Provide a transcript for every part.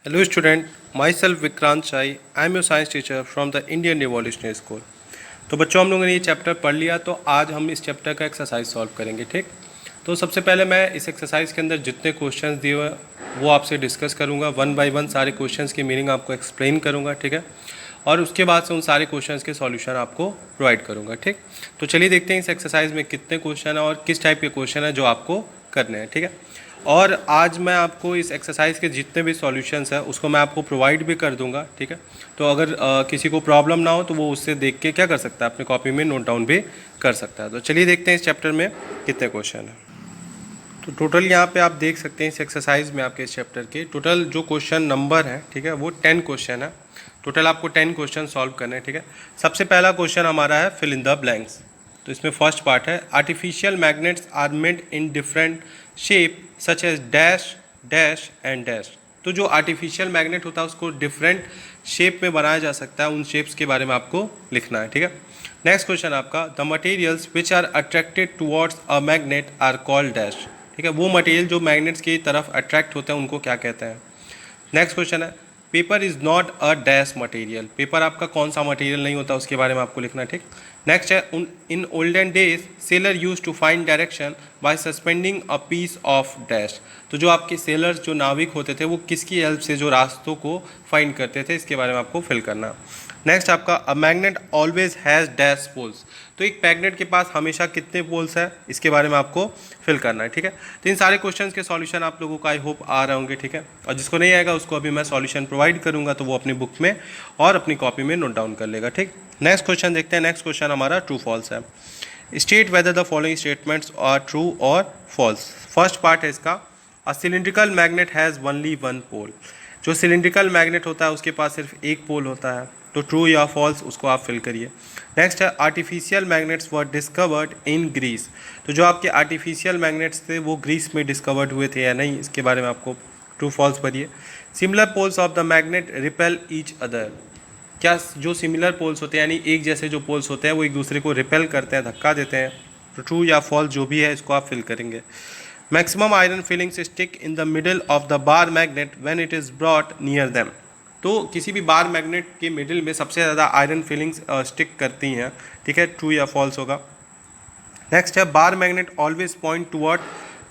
Hello student, myself Vikrant Chai. I am your science teacher from the Indian Revolutionary School. तो बच्चों हम लोगों ने ये चैप्टर पढ़ लिया, तो आज हम इस चैप्टर का एक्सरसाइज सॉल्व करेंगे। ठीक, तो सबसे पहले मैं इस एक्सरसाइज के अंदर जितने क्वेश्चंस दिए हुए वो आपसे डिस्कस करूंगा। वन बाय वन सारे क्वेश्चंस की मीनिंग आपको एक्सप्लेन करूंगा। ठीक है, और उसके बाद से उन सारे क्वेश्चंस के सॉल्यूशन आपको प्रोवाइड करूंगा। ठीक, तो चलिए देखते हैं इस एक्सरसाइज में कितने क्वेश्चन है और किस टाइप के क्वेश्चन है जो आपको करने हैं। ठीक है, और आज मैं आपको इस एक्सरसाइज के जितने भी सॉल्यूशंस हैं उसको मैं आपको प्रोवाइड भी कर दूंगा। ठीक है, तो अगर किसी को प्रॉब्लम ना हो तो वो उससे देख के क्या कर सकता है, अपनी कॉपी में नोट डाउन भी कर सकता है। तो चलिए देखते हैं इस चैप्टर में कितने क्वेश्चन हैं। तो टोटल यहाँ पे आप देख सकते हैं इस एक्सरसाइज में आपके इस चैप्टर के टोटल जो क्वेश्चन नंबर है, ठीक है, वो 10 क्वेश्चन है। टोटल आपको 10 क्वेश्चन सॉल्व करने हैं। ठीक है, सबसे पहला क्वेश्चन हमारा है फिल इन द ब्लैंक्स। तो इसमें फर्स्ट पार्ट है artificial magnets are made in different shape such as dash dash and dash. तो जो आर्टिफिशियल मैग्नेट होता है उसको डिफरेंट शेप में बनाया जा सकता है, उन शेप्स के बारे में आपको लिखना है। ठीक है, नेक्स्ट क्वेश्चन आपका the materials which are attracted towards a magnet are called dash. ठीक है, वो मटेरियल जो मैग्नेट्स की तरफ अट्रैक्ट होते हैं उनको क्या कहते हैं। नेक्स्ट क्वेश्चन है paper is not a dash material. Paper आपका कौन सा मटेरियल नहीं होता उसके बारे में आपको लिखना है। ठीक, नेक्स्ट है in olden days sailor use to find direction by suspending a piece of dash. तो जो आपके सेलर्स जो नाविक होते थे वो किसकी हेल्प से जो रास्तों को फाइंड करते थे, इसके बारे में आपको फिल करना है। नेक्स्ट आपका a magnet always has dash poles. तो एक मैग्नेट के पास हमेशा कितने पोल्स है, इसके बारे में आपको फिल करना है। ठीक है, तो इन सारे क्वेश्चंस के सॉल्यूशन आप लोगों को आई होप आ रहे होंगे। ठीक है, और जिसको नहीं आएगा उसको अभी मैं सॉल्यूशन प्रोवाइड करूंगा, तो वो अपनी बुक में और अपनी कॉपी में नोट डाउन कर लेगा। ठीक, नेक्स्ट क्वेश्चन देखते हैं। नेक्स्ट क्वेश्चन हमारा ट्रू फॉल्स है। State whether the following statements are true और फॉल्स। फर्स्ट पार्ट है इसका a cylindrical magnet has only one pole. जो सिलिंड्रिकल मैग्नेट होता है उसके पास सिर्फ एक पोल होता है, तो ट्रू या फॉल्स उसको आप फिल करिए। नेक्स्ट है artificial magnets were discovered in Greece. तो जो आपके आर्टिफिशियल मैग्नेट्स थे वो ग्रीस में डिस्कवर्ड हुए थे या नहीं, इसके बारे में आपको ट्रू फॉल्स भरिए। Similar poles of the magnet repel each other. क्या जो सिमिलर पोल्स होते हैं यानी एक जैसे जो पोल्स होते हैं वो एक दूसरे को रिपेल करते हैं, धक्का देते हैं। तो ट्रू या फॉल्स जो भी है इसको आप फिल करेंगे। Maximum iron filings stick in the middle of the bar magnet when it is brought near them. तो किसी भी बार मैग्नेट के मिडिल में सबसे ज़्यादा आयरन फिलिंग्स स्टिक करती हैं। ठीक है, ट्रू या फॉल्स होगा। नेक्स्ट है bar magnet always point toward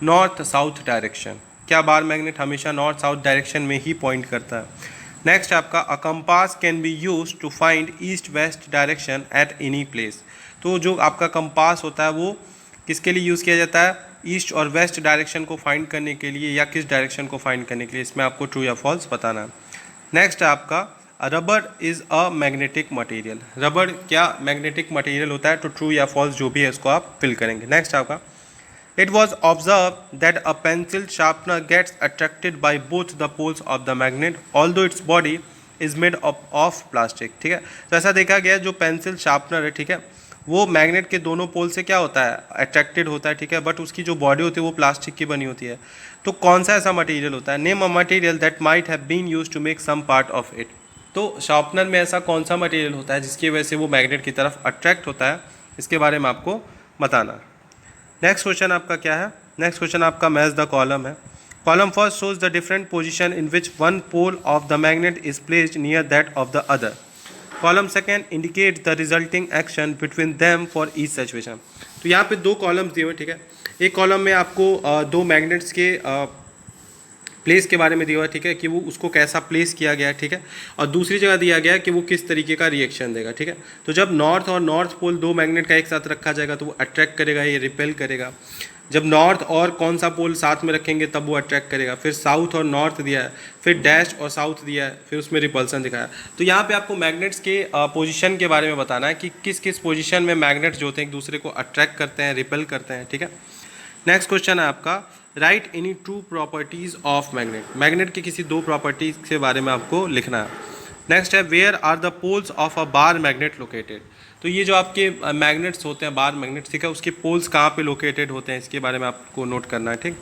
north south direction. क्या बार मैग्नेट हमेशा नॉर्थ साउथ डायरेक्शन में ही पॉइंट करता है। नेक्स्ट आपका a compass can be use to find east west direction at any place. तो जो आपका कंपास होता है वो किसके लिए यूज़ किया जाता है, ईस्ट और वेस्ट डायरेक्शन को फाइंड करने के लिए या किस डायरेक्शन को फाइंड करने के लिए, इसमें आपको ट्रू या फॉल्स बताना है। नेक्स्ट है आपका rubber is a magnetic material. Rubber क्या मैग्नेटिक मटेरियल होता है, तो ट्रू या फॉल्स जो भी है इसको आप फिल करेंगे। नेक्स्ट आपका it was observe that a pencil sharpener gets attracted by both the poles of the magnet although its body is made of plastic. ठीक है, तो ऐसा देखा गया जो पेंसिल शार्पनर है, ठीक है, वो मैग्नेट के दोनों पोल से क्या होता है, अट्रैक्टेड होता है। ठीक है, बट उसकी जो बॉडी होती है वो प्लास्टिक की बनी होती है। तो कौन सा ऐसा मटेरियल होता है, name a material that might have been used to make some part of it. तो शार्पनर में ऐसा कौन सा मटेरियल होता है जिसकी वजह से वो मैग्नेट की तरफ अट्रैक्ट होता है, इसके बारे में आपको बताना। नेक्स्ट क्वेश्चन आपका क्या है, नेक्स्ट क्वेश्चन आपका मैच द कॉलम है। Column first shows the different position in which one pole of the magnet is placed near that of the other. Column second indicate the resulting action between them for each situation. तो यहाँ पे दो columns दिए हुए। ठीक है, एक column में आपको दो मैग्नेट्स के प्लेस के बारे में दिया हुआ है। ठीक है, कि वो उसको कैसा प्लेस किया गया है। ठीक है, और दूसरी जगह दिया गया है कि वो किस तरीके का रिएक्शन देगा। ठीक है, तो जब नॉर्थ और नॉर्थ पोल दो मैग्नेट का एक साथ रखा जाएगा तो वो अट्रैक्ट करेगा, ये रिपेल करेगा। जब नॉर्थ और कौन सा पोल साथ में रखेंगे तब वो अट्रैक्ट करेगा। फिर साउथ और नॉर्थ दिया है, फिर डैश और साउथ दिया है, फिर उसमें रिपल्सन दिखाया। तो यहाँ पे आपको मैग्नेट्स के पोजीशन के बारे में बताना है कि किस किस पोजीशन में मैग्नेट्स जो होते हैं एक दूसरे को अट्रैक्ट करते हैं, रिपेल करते हैं। ठीक है, नेक्स्ट क्वेश्चन है आपका right any true properties of magnet. Magnet की किसी दो प्रॉपर्टीज के बारे में आपको लिखना है। नेक्स्ट है where are the poles of a bar magnet located. तो ये जो आपके मैग्नेट्स होते हैं बार मैग्नेट्स, ठीक है, उसके पोल्स कहाँ पे लोकेटेड होते हैं, इसके बारे में आपको नोट करना है। ठीक,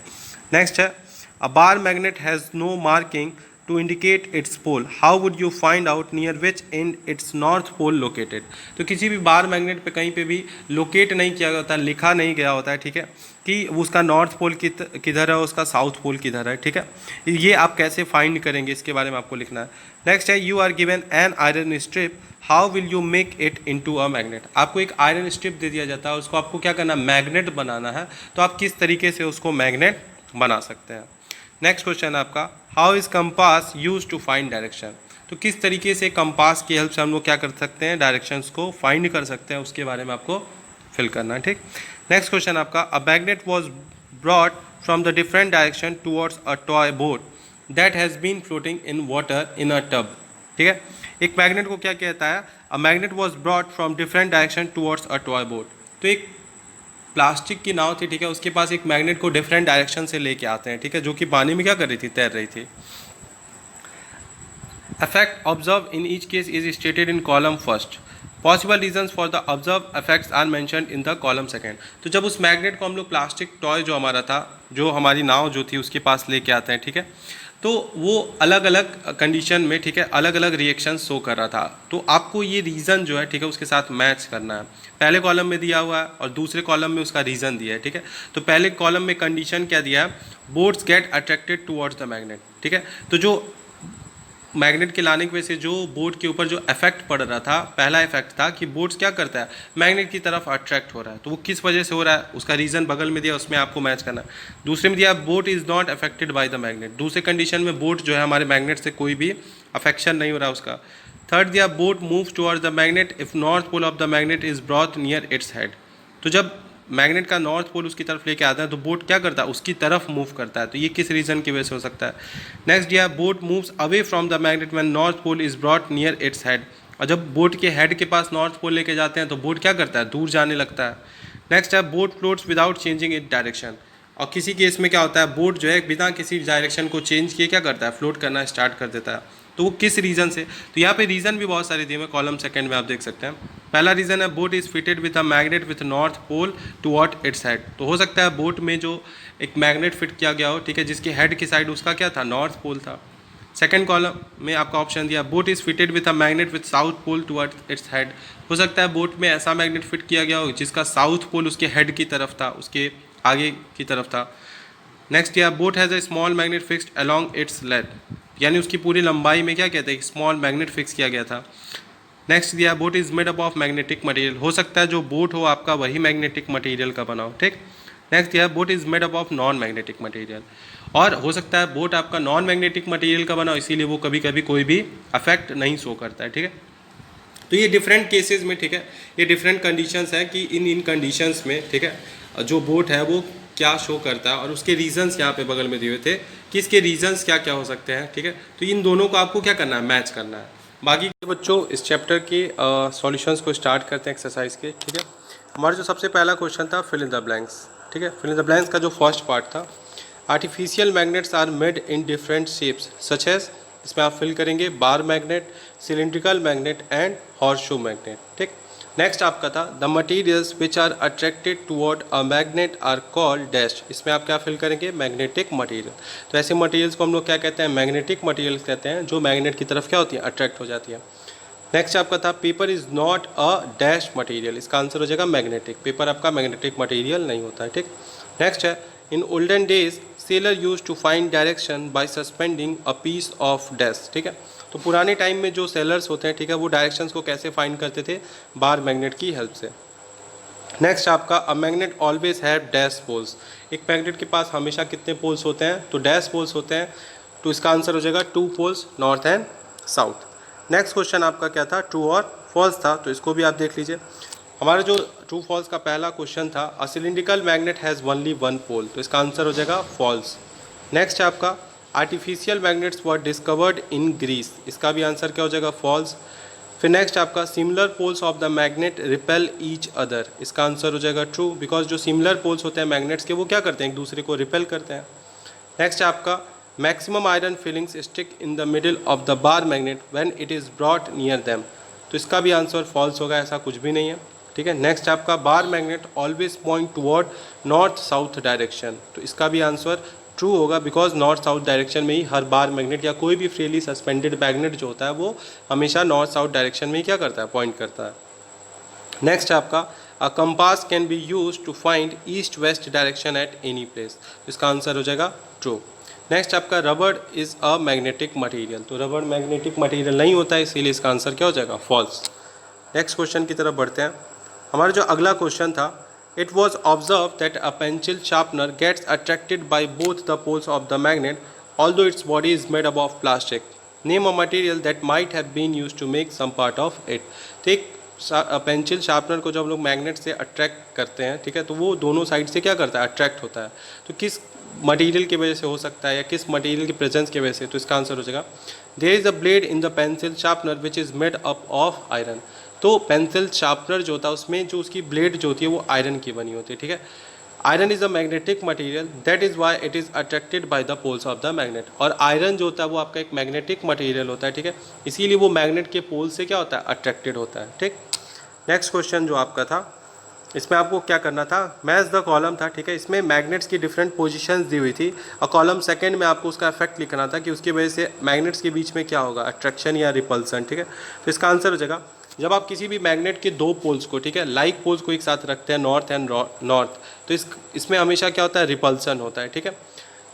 नेक्स्ट है a bar magnet has no marking to indicate its pole, how would you find out near which end its north pole located? तो किसी भी बार मैग्नेट पे कहीं पे भी लोकेट नहीं किया होता, लिखा नहीं गया होता है, ठीक है, कि उसका नॉर्थ पोल किधर है, उसका साउथ पोल किधर है, ठीक है। ये आप कैसे फाइंड करेंगे, इसके बारे में आपको लिखना है। नेक्स्ट है, you are given an iron strip, how will you make it into a magnet. आपको एक आयरन स्ट्रिप दे दिया जाता है, उसको आपको क्या करना, मैग्नेट बनाना है, तो आप किस तरीके से उसको मैग्नेट बना सकते हैं। नेक्स्ट क्वेश्चन है आपका, how is compass use to find direction. तो किस तरीके से कंपास की हेल्प से हम लोग क्या कर सकते हैं, डायरेक्शंस को फाइंड कर सकते हैं, उसके बारे में आपको फिल करना है, ठीक। नेक्स्ट क्वेश्चन आपका, a magnet was brought from the different direction towards a toy boat that has been floating in water in a tub, ठीक है। एक मैग्नेट को क्या कहता है, a magnet was brought from different direction towards a toy boat. तो एक plastic की नाव थी, ठीक है, उसके पास एक मैग्नेट को डिफरेंट डायरेक्शन से लेके आते हैं, ठीक है, जो कि पानी में क्या कर रही थी, तैर रही थी। Effect observed in each case is stated in column first. Possible reasons for the observed effects are mentioned in the column second. तो जब उस मैग्नेट को हम लोग प्लास्टिक टॉय जो हमारा था, जो हमारी नाव जो थी उसके पास लेके आते हैं, ठीक है, तो वो अलग अलग कंडीशन में, ठीक है, अलग अलग रिएक्शन शो कर रहा था। तो आपको ये रीज़न जो है, ठीक है, उसके साथ मैच करना है। पहले कॉलम में दिया हुआ है और दूसरे कॉलम में उसका रीज़न दिया है, ठीक है। तो पहले कॉलम में कंडीशन क्या दिया है, boats get attracted towards the magnet, ठीक है। तो जो मैग्नेट के लाने की वजह से जो बोट के ऊपर जो इफेक्ट पड़ रहा था, पहला इफेक्ट था कि बोट्स क्या करता है, मैग्नेट की तरफ अट्रैक्ट हो रहा है। तो वो किस वजह से हो रहा है, उसका रीज़न बगल में दिया, उसमें आपको मैच करना है। दूसरे में दिया, boat is not affected by the magnet. दूसरे कंडीशन में बोट जो है हमारे मैग्नेट से कोई भी अफेक्शन नहीं हो रहा उसका। थर्ड दिया, boat moves towards the magnet if north pole of the magnet is brought near its head. तो जब मैग्नेट का नॉर्थ पोल उसकी तरफ लेके आता है तो बोट क्या करता है, उसकी तरफ मूव करता है। तो ये किस रीज़न की वजह से हो सकता है। नेक्स्ट दिया, boat moves away from the magnet when north pole is brought near its head. और जब बोट के हेड के पास नॉर्थ पोल लेके जाते हैं तो बोट क्या करता है, दूर जाने लगता है। नेक्स्ट है, boat floats without changing it direction. और किसी केस में क्या होता है, बोट जो है बिना किसी डायरेक्शन को चेंज किए क्या करता है, फ्लोट करना स्टार्ट कर देता है। तो वो किस रीज़न से, तो यहाँ पे रीज़न भी बहुत सारे दिए हुए, कॉलम सेकंड में आप देख सकते हैं। पहला रीज़न है, boat is fitted with a magnet with north pole toward its head. तो हो सकता है बोट में जो एक मैग्नेट फिट किया गया हो, ठीक है, जिसके हेड की साइड उसका क्या था, नॉर्थ पोल था। सेकंड कॉलम में आपका ऑप्शन दिया, boat is fitted with a magnet with south pole toward its head. हो सकता है बोट में ऐसा मैग्नेट फिट किया गया हो जिसका साउथ पोल उसके हेड की तरफ था, उसके आगे की तरफ था। नेक्स्ट या boat has a small magnet fixed along its leg, यानी उसकी पूरी लंबाई में क्या कहते हैं, स्मॉल मैग्नेट फिक्स किया गया था। नेक्स्ट दिया, boat is made up of magnetic material. हो सकता है जो बोट हो आपका वही मैग्नेटिक मटेरियल का बना हो, ठीक। नेक्स्ट दिया, boat is made up of non magnetic material. और हो सकता है बोट आपका नॉन मैग्नेटिक मटेरियल का बना हो, इसीलिए वो कभी कभी कोई भी अफेक्ट नहीं शो करता है, ठीक है। तो ये डिफरेंट केसेस में, ठीक है, ये डिफरेंट कंडीशंस हैं कि इन कंडीशंस में, ठीक है, जो बोट है वो क्या शो करता है, और उसके रीजंस यहाँ पे बगल में दिए हुए थे कि इसके रीजंस क्या क्या हो सकते हैं, ठीक है। तो इन दोनों को आपको क्या करना है, मैच करना है। बाकी के बच्चों इस चैप्टर के सॉल्यूशंस को स्टार्ट करते हैं एक्सरसाइज के, ठीक है। हमारा जो सबसे पहला क्वेश्चन था, फिल इन द ब्लैंक्स, ठीक है। फिल इन द ब्लैंक्स का जो फर्स्ट पार्ट था, artificial magnets are made in different shapes such as, इसमें आप फिल करेंगे bar magnet, cylindrical magnet and horseshoe magnet, ठीक। नेक्स्ट आपका था, the materials which are attracted toward a magnet are called dash. इसमें आप क्या फिल करेंगे, मैग्नेटिक मटेरियल। तो ऐसे मटेरियल्स को हम लोग क्या कहते हैं, मैग्नेटिक मटेरियल्स कहते हैं, जो मैग्नेट की तरफ क्या होती है, अट्रैक्ट हो जाती है। नेक्स्ट आपका था, paper is not a dash material. इसका आंसर हो जाएगा मैग्नेटिक। पेपर आपका मैग्नेटिक मटेरियल नहीं होता है, ठीक। नेक्स्ट है, in olden days sailor use to find direction by suspending a piece of dash, ठीक है। तो पुराने टाइम में जो सेलर्स होते हैं, ठीक है, वो डायरेक्शंस को कैसे फाइंड करते थे, बार मैग्नेट की हेल्प से। नेक्स्ट आपका, a magnet always have dash poles. एक मैग्नेट के पास हमेशा कितने पोल्स होते हैं, तो डैश पोल्स होते हैं। तो इसका आंसर हो जाएगा 2 poles, north and south. Next question आपका क्या था, ट्रू और फॉल्स था, तो इसको भी आप देख लीजिए। हमारा जो ट्रू फॉल्स का पहला क्वेश्चन था, a cylindrical magnet has only 1 pole, तो इसका आंसर हो जाएगा फॉल्स। नेक्स्ट है आपका, artificial magnets were discovered in Greece, इसका भी आंसर क्या हो जाएगा, फॉल्स। फिर नेक्स्ट आपका, similar poles of the magnet repel each other, इसका आंसर हो जाएगा ट्रू, बिकॉज जो सिमिलर पोल्स होते हैं मैग्नेट्स के वो क्या करते हैं, एक दूसरे को रिपेल करते हैं। नेक्स्ट आपका, maximum iron filings stick in the middle of the bar magnet when it is brought near them, तो इसका भी आंसर फॉल्स होगा, ऐसा कुछ भी नहीं है, ठीक है। नेक्स्ट आपका, बार magnet always point toward north south direction, तो इसका भी आंसर ट्रू होगा, बिकॉज नॉर्थ साउथ डायरेक्शन में ही हर बार मैग्नेट या कोई भी फ्रीली सस्पेंडेड मैग्नेट जो होता है वो हमेशा नॉर्थ साउथ डायरेक्शन में ही क्या करता है, पॉइंट करता है। नेक्स्ट है आपका a compass can be use to find east west direction at any place, इसका आंसर हो जाएगा ट्रू। नेक्स्ट आपका रबड़ इज़ अ मैग्नेटिक मटेरियल, तो रबड़ मैग्नेटिक मटेरियल नहीं होता है, इसीलिए इसका आंसर क्या हो जाएगा, फॉल्स। नेक्स्ट क्वेश्चन की तरफ बढ़ते हैं। हमारा जो अगला क्वेश्चन था, it was observe that a pencil sharpener gets attracted by both the poles of the magnet although its body is made up of plastic, name a material that might have been use to make some part of it. तो एक pencil sharpener को जब हम लोग magnet से attract करते हैं, ठीक है, तो वो दोनों साइड से क्या करता है, अट्रैक्ट होता है। तो किस मटेरियल की वजह से हो सकता है या किस मटेरियल की प्रेजेंस की वजह से, तो इसका आंसर हो जाएगा there is a blade in the pencil sharpener which is made up of iron. तो पेंसिल शार्पनर जो होता है उसमें जो उसकी ब्लेड जो होती है वो आयरन की बनी होती है, ठीक है। Iron is a magnetic material that is why it is attracted by the poles of the magnet. और आयरन जो होता है वो आपका एक मैग्नेटिक मटेरियल होता है, ठीक है, इसीलिए वो मैग्नेट के पोल से क्या होता है, अट्रैक्टेड होता है, ठीक। नेक्स्ट क्वेश्चन जो आपका था, इसमें आपको क्या करना था, मैच द कॉलम था, ठीक है, इसमें मैग्नेट्स की डिफरेंट पोजीशंस दी हुई थी और कॉलम सेकंड में आपको उसका इफेक्ट लिखना था कि उसकी वजह से मैग्नेट्स के बीच में क्या होगा, अट्रैक्शन या रिपल्सन, ठीक है। तो इसका आंसर हो जाएगा जब आप किसी भी मैग्नेट के दो पोल्स को, ठीक है, लाइक पोल्स को एक साथ रखते हैं, नॉर्थ एंड नॉर्थ, तो इसमें हमेशा क्या होता है, रिपल्सन होता है, ठीक है।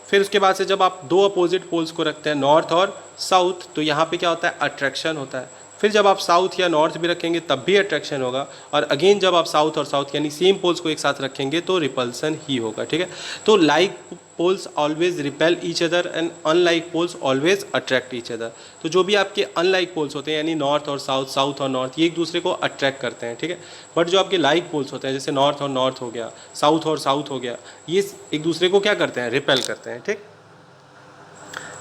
फिर उसके बाद से जब आप दो अपोजिट पोल्स को रखते हैं, नॉर्थ और साउथ, तो यहाँ पे क्या होता है, अट्रैक्शन होता है। फिर जब आप साउथ या नॉर्थ भी रखेंगे तब भी अट्रैक्शन होगा, और अगेन जब आप साउथ और साउथ यानी सेम पोल्स को एक साथ रखेंगे तो रिपल्सन ही होगा, ठीक है। तो like poles always repel each other and unlike poles always attract each other. तो जो भी आपके अनलाइक पोल्स होते हैं यानी नॉर्थ और साउथ, साउथ और नॉर्थ, ये एक दूसरे को अट्रैक्ट करते हैं, ठीक है। बट जो आपके लाइक पोल्स होते हैं जैसे नॉर्थ और नॉर्थ हो गया, साउथ और साउथ हो गया, ये एक दूसरे को क्या करते हैं, रिपेल करते हैं, ठीक।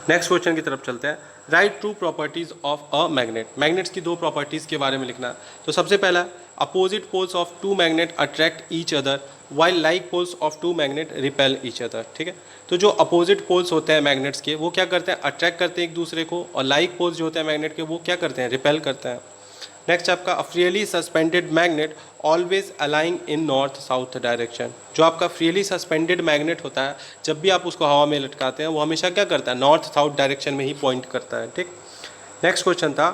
नेक्स्ट क्वेश्चन की तरफ चलते हैं। Write two properties of a magnet, magnets की दो प्रॉपर्टीज़ के बारे में लिखना। तो सबसे पहला, opposite poles of two magnet attract each other while like poles of two magnet repel each other, ठीक है। तो जो अपोजिट पोल्स होते हैं मैग्नेट्स के वो क्या करते हैं, अट्रैक्ट करते हैं एक दूसरे को, और लाइक पोल्स जो होते हैं मैग्नेट के वो क्या करते हैं, रिपेल करते हैं। नेक्स्ट आपका फ्रीली सस्पेंडेड मैग्नेट ऑलवेज अलाइंग इन नॉर्थ साउथ डायरेक्शन, जो आपका फ्रीली सस्पेंडेड मैग्नेट होता है जब भी आप उसको हवा में लटकाते हैं वो हमेशा क्या करता है, नॉर्थ साउथ डायरेक्शन में ही पॉइंट करता है, ठीक। नेक्स्ट क्वेश्चन था,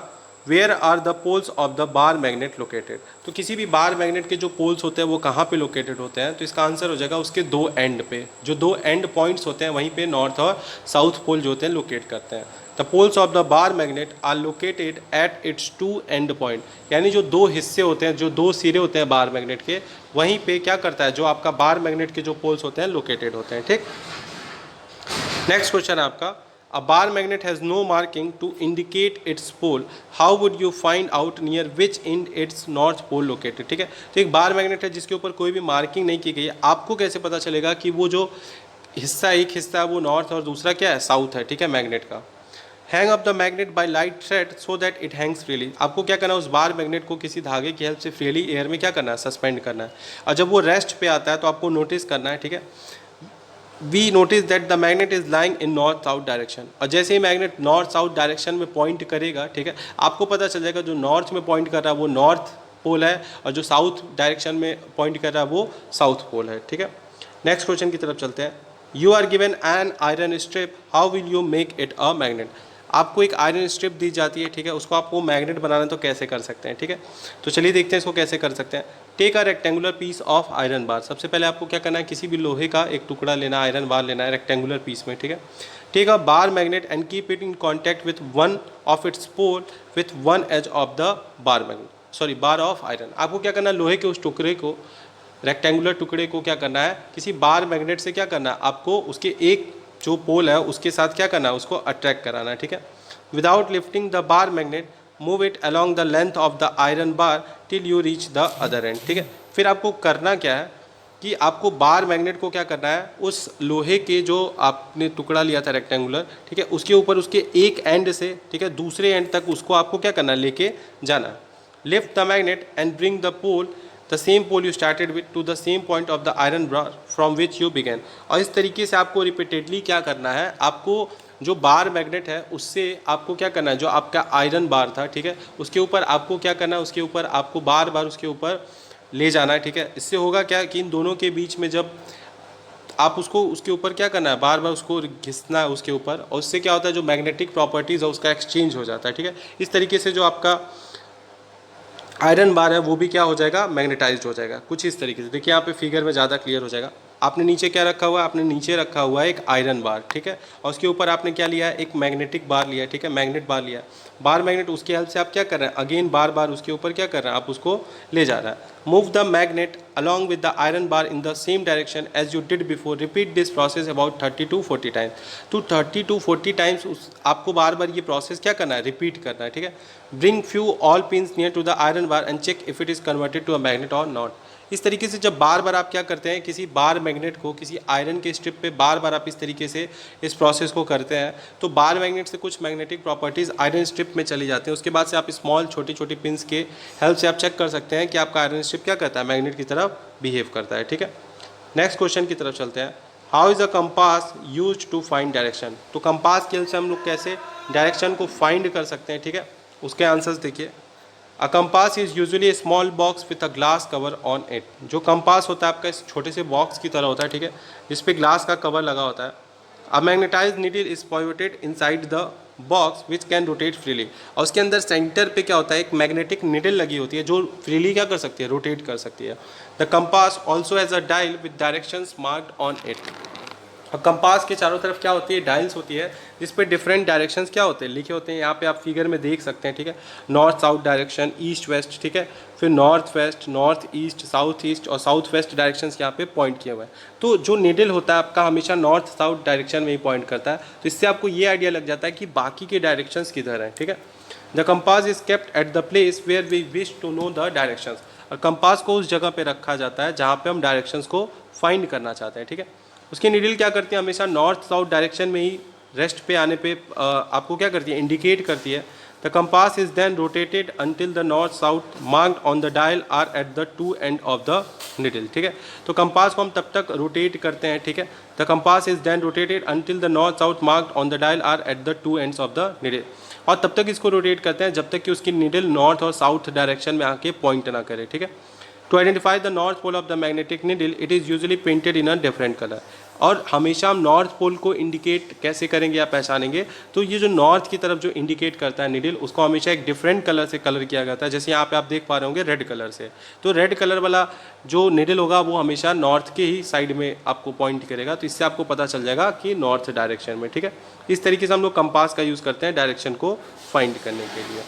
where are the poles of the bar magnet located. तो किसी भी बार मैग्नेट के जो पोल्स होते हैं वो कहाँ पे लोकेटेड होते हैं, तो इसका आंसर हो जाएगा उसके दो एंड पे, जो दो एंड पॉइंट्स होते हैं वहीं पे नॉर्थ और साउथ पोल जो होते हैं लोकेट करते हैं। The poles of the bar magnet are located at its two end point, यानी जो दो हिस्से होते हैं, जो दो सिरे होते हैं बार मैग्नेट के, वहीं पे क्या करता है, जो आपका बार मैग्नेट के जो पोल्स होते हैं लोकेटेड होते हैं, ठीक। नेक्स्ट क्वेश्चन है आपका, a bar magnet has no marking to indicate its pole, how would you find out near which in its north pole located, ठीक है। तो एक बार मैग्नेट है जिसके ऊपर कोई भी मार्किंग नहीं की गई है, आपको कैसे पता चलेगा कि वो जो हिस्सा, एक हिस्सा है वो नॉर्थ और दूसरा क्या है, साउथ है, ठीक है, मैग्नेट का। Hang up the magnet by light thread so that it Hanks freely, आपको क्या करना है, उस बार मैग्नेट को किसी धागे की हेल्प से फ्रीली एयर में क्या करना है, सस्पेंड करना है। और जब वो रेस्ट पे आता है तो आपको नोटिस करना है, ठीक है, we notice that the magnet is lying in north south direction, और जैसे ही मैग्नेट नॉर्थ साउथ डायरेक्शन में पॉइंट करेगा, ठीक है, आपको पता चल जाएगा जो नॉर्थ में पॉइंट कर रहा है वो नॉर्थ पोल है और जो साउथ डायरेक्शन में पॉइंट कर रहा है वो साउथ पोल है, ठीक है। नेक्स्ट क्वेश्चन की तरफ चलते हैं। You are given an iron strip, how will you make it a magnet. आपको एक आयरन स्ट्रिप दी जाती है, ठीक है, उसको आपको मैग्नेट बनाना है तो कैसे कर सकते हैं, ठीक है। तो चलिए देखते हैं इसको कैसे कर सकते हैं। Take a rectangular piece of iron bar, सबसे पहले आपको क्या करना है, किसी भी लोहे का एक टुकड़ा लेना है, आयरन बार लेना है रेक्टेंगुलर पीस में, ठीक है। Take a bar magnet and keep it in contact with one of its pole with one edge of the bar magnet, sorry bar of iron. आपको क्या करना है, लोहे के उस टुकड़े को, रेक्टेंगुलर टुकड़े को क्या करना है, किसी बार मैग्नेट से क्या करना है, आपको उसके एक जो पोल है उसके साथ क्या करना है, उसको अट्रैक्ट कराना है, ठीक है। Without lifting the bar magnet move it along the length of the iron bar till you reach the other and, ठीक है। फिर आपको करना क्या है कि आपको बार मैग्नेट को क्या करना है, उस लोहे के जो आपने टुकड़ा लिया था रेक्टेंगुलर, ठीक है, उसके ऊपर उसके एक एंड से, ठीक है, दूसरे एंड तक उसको आपको क्या करना है, लेके जाना है। Lift the magnet and bring the pole the same pole you started with to the same point of the iron bar from which you began. और इस तरीके से आपको रिपीटेडली क्या करना है, आपको जो बार मैग्नेट है उससे आपको क्या करना है, जो आपका आयरन बार था, ठीक है, उसके ऊपर आपको क्या करना है, उसके ऊपर आपको बार बार उसके ऊपर ले जाना है, ठीक है। इससे होगा क्या कि इन दोनों के बीच में जब आप उसको उसके ऊपर क्या करना है, बार बार उसको घिसना है उसके ऊपर, और उससे क्या होता है जो मैग्नेटिक प्रॉपर्टीज़ है उसका एक्सचेंज हो जाता है, ठीक है। इस तरीके से जो आपका आयरन बार है वो भी क्या हो जाएगा, मैग्नेटाइज्ड हो जाएगा, कुछ इस तरीके से। देखिए यहाँ पे फिगर में ज़्यादा क्लियर हो जाएगा। आपने नीचे क्या रखा हुआ है, आपने नीचे रखा हुआ है एक आयरन बार, ठीक है, और उसके ऊपर आपने क्या लिया है, एक मैग्नेटिक बार लिया है, ठीक है, मैग्नेट बार लिया है। बार मैग्नेट, उसकी हेल्प से आप क्या कर रहे हैं, अगेन बार बार उसके ऊपर क्या कर रहे हैं, आप उसको ले जा रहा है। Move the magnet along with the iron bar in the same direction as you did before. Repeat this process about 30 to 40 times. तो 30 to 40 times आपको बार बार ये प्रोसेस क्या करना है, रिपीट करना है, ठीक है। Bring few all pins near to the iron bar and check if it is converted to a magnet or not. इस तरीके से जब बार बार आप क्या करते हैं, किसी बार मैग्नेट को किसी आयरन के स्ट्रिप पे बार बार आप इस तरीके से इस प्रोसेस को करते हैं, तो बार मैग्नेट से कुछ मैग्नेटिक प्रॉपर्टीज़ आयरन स्ट्रिप में चली जाती हैं। उसके बाद से आप स्मॉल छोटी छोटी पिंस के हेल्प से आप चेक कर सकते हैं कि आपका आयरन स्ट्रिप क्या करता है, मैग्नेट की तरफ बिहेव करता है, ठीक है। नेक्स्ट क्वेश्चन की तरफ चलते हैं। How is a compass use to find direction. तो कंपास की हेल्प से हम लोग कैसे डायरेक्शन को फाइंड कर सकते हैं, ठीक है। उसके आंसर्स देखिए। A compass is usually A small box with a glass cover on it. जो कंपास होता है आपका इस छोटे से बॉक्स की तरह होता है, ठीक है, जिस पे ग्लास का कवर लगा होता है। A magnetized needle is pivoted inside the box which can rotate freely. और उसके अंदर सेंटर पे क्या होता है, एक मैग्नेटिक निडल लगी होती है जो फ्रीली क्या कर सकती है, रोटेट कर सकती है। The compass also has a dial with directions marked on it. और कंपास के चारों तरफ क्या होती है, डायल्स होती है जिस पे डिफरेंट डायरेक्शंस क्या होते हैं, लिखे होते हैं। यहाँ पे आप फिगर में देख सकते हैं, ठीक है, north south direction, east west, ठीक है, फिर north west, north east, south east और साउथ वेस्ट डायरेक्शंस यहाँ पे पॉइंट किए हुए हैं। तो जो निडल होता है आपका हमेशा नॉर्थ साउथ डायरेक्शन में ही पॉइंट करता है। तो इससे आपको ये आइडिया लग जाता है कि बाकी के डायरेक्शंस किधर हैं, ठीक है। The compass is kept at the place where we wish to know the directions. और कंपास को उस जगह पे रखा जाता है जहाँ पे हम डायरेक्शंस को फाइंड करना चाहते हैं, ठीक है। उसकी नीडल क्या करती है, हमेशा नॉर्थ साउथ डायरेक्शन में ही रेस्ट पे आने पे आपको क्या करती है, इंडिकेट करती है। The compass is then rotated until the north south marked on the dial are at the two end of the needle, ठीक है। तो कंपास को हम तब तक रोटेट करते हैं, ठीक है। The compass is then rotated until the north south marked on the dial are at the two ends of the needle. और तब तक इसको रोटेट करते हैं जब तक कि उसकी नीडल नॉर्थ और साउथ डायरेक्शन में आके पॉइंट ना करे, ठीक है। To identify the north pole of the magnetic needle it is usually painted in a different colour. और हमेशा हम नॉर्थ पोल को इंडिकेट कैसे करेंगे या पहचानेंगे, तो ये जो नॉर्थ की तरफ जो इंडिकेट करता है नीडल, उसको हमेशा एक डिफरेंट कलर से कलर किया जाता है। जैसे यहाँ पे आप देख पा रहे होंगे रेड कलर से, तो रेड कलर वाला जो नीडल होगा वो हमेशा नॉर्थ के ही साइड में आपको पॉइंट करेगा। तो इससे आपको पता चल जाएगा कि नॉर्थ डायरेक्शन में, ठीक है। इस तरीके से हम लोग कंपास का यूज़ करते हैं डायरेक्शन को फाइंड करने के लिए।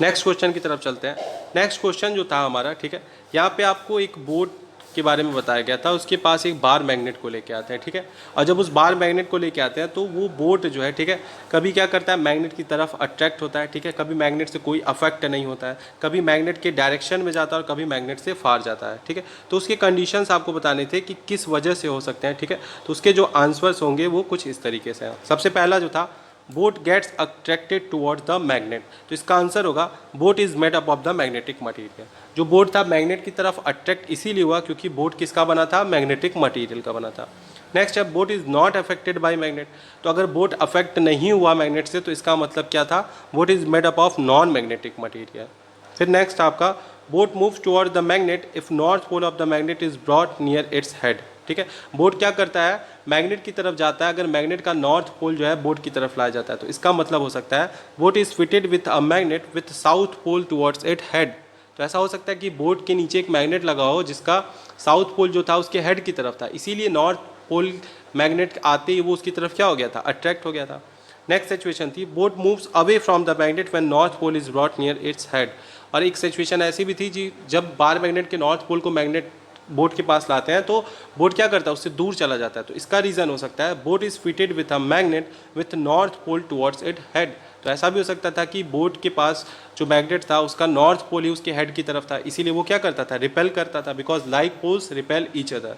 नेक्स्ट क्वेश्चन की तरफ चलते हैं। नेक्स्ट क्वेश्चन जो था हमारा, ठीक है, यहाँ पे आपको एक बोर्ड के बारे में बताया गया था, उसके पास एक बार मैग्नेट को लेके आते हैं, ठीक है। और जब उस बार मैग्नेट को लेके आते हैं तो वो बोट जो है, ठीक है, कभी क्या करता है, मैग्नेट की तरफ अट्रैक्ट होता है, ठीक है, कभी मैग्नेट से कोई अफेक्ट नहीं होता है, कभी मैग्नेट के डायरेक्शन में जाता है और कभी मैग्नेट से फार जाता है, ठीक है। तो उसके कंडीशंस आपको बताने थे कि किस वजह से हो सकते हैं, ठीक है। तो उसके जो आंसर्स होंगे वो कुछ इस तरीके से हैं। सबसे पहला जो था, boat gets attracted towards the magnet. तो इसका आंसर होगा boat is made up of the magnetic material. जो बोट था मैग्नेट की तरफ अट्रैक्ट इसीलिए हुआ क्योंकि बोट किसका बना था, मैग्नेटिक मटेरियल का बना था। नेक्स्ट है boat is not affected by magnet. तो अगर बोट अफेक्ट नहीं हुआ मैग्नेट से तो इसका मतलब क्या था, boat is made up of non magnetic material. फिर नेक्स्ट आपका boat moves toward the magnet if north pole of the magnet is brought near its head, ठीक है। बोट क्या करता है, मैग्नेट की तरफ जाता है अगर मैग्नेट का नॉर्थ पोल जो है बोट की तरफ लाया जाता है। तो इसका मतलब हो सकता है boat is fitted with a magnet with south pole towards it head. तो ऐसा हो सकता है कि बोट के नीचे एक मैग्नेट लगा हो जिसका साउथ पोल जो था उसके हेड की तरफ था, इसीलिए नॉर्थ पोल मैग्नेट आते ही वो उसकी तरफ क्या हो गया था, अट्रैक्ट हो गया था। नेक्स्ट सिचुएशन थी boat moves away from the magnet when north pole is brought near its head. और एक सिचुएशन ऐसी भी थी जी जब बार मैग्नेट के नॉर्थ पोल को मैग्नेट बोट के पास लाते हैं तो बोट क्या करता है, उससे दूर चला जाता है। तो इसका रीज़न हो सकता है boat is fitted with a magnet with north pole towards it head. तो ऐसा भी हो सकता था कि बोट के पास जो मैग्नेट था उसका नॉर्थ पोल ही उसके हेड की तरफ था, इसीलिए वो क्या करता था, रिपेल करता था, because like poles repel each other.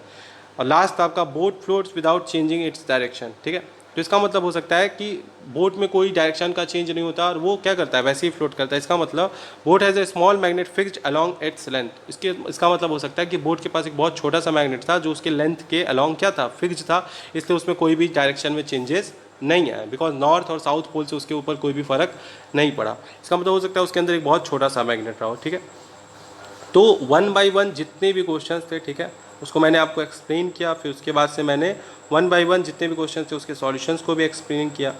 और लास्ट आपका boat floats without changing its direction, ठीक है। तो इसका मतलब हो सकता है कि बोट में कोई डायरेक्शन का चेंज नहीं होता और वो क्या करता है, वैसे ही फ्लोट करता है। इसका मतलब boat has a small magnet fixed along its length. इसका मतलब हो सकता है कि बोट के पास एक बहुत छोटा सा मैग्नेट था जो उसके लेंथ के अलॉन्ग क्या था, फिक्स्ड था, इसलिए उसमें कोई भी डायरेक्शन में चेंजेस नहीं आए, बिकॉज नॉर्थ और साउथ पोल से उसके ऊपर कोई भी फर्क नहीं पड़ा। इसका मतलब हो सकता है उसके अंदर एक बहुत छोटा सा मैग्नेट रहा हो, ठीक है। तो 1 बाय 1 जितने भी क्वेश्चंस थे, ठीक है, उसको मैंने आपको एक्सप्लेन किया, फिर उसके बाद से मैंने वन बाय वन जितने भी क्वेश्चन थे उसके सॉल्यूशंस को भी एक्सप्लेन किया।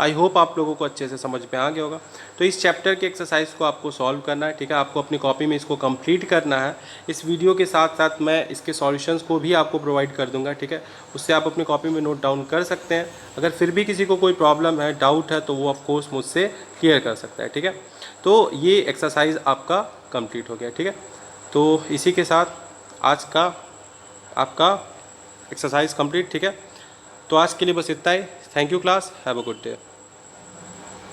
आई होप आप लोगों को अच्छे से समझ में आ गया होगा। तो इस चैप्टर के एक्सरसाइज को आपको सॉल्व करना है, ठीक है, आपको अपनी कॉपी में इसको कंप्लीट करना है। इस वीडियो के साथ साथ मैं इसके सॉल्यूशंस को भी आपको प्रोवाइड कर दूंगा, ठीक है, उससे आप अपनी कॉपी में नोट डाउन कर सकते हैं। अगर फिर भी किसी को कोई प्रॉब्लम है, डाउट है, तो वो ऑफकोर्स मुझसे क्लियर कर सकता है, ठीक है। तो ये एक्सरसाइज आपका कंप्लीट हो गया, ठीक है। तो इसी के साथ आज का आपका एक्सरसाइज कंप्लीट, ठीक है। तो आज के लिए बस इतना ही। Thank you class, have a good day.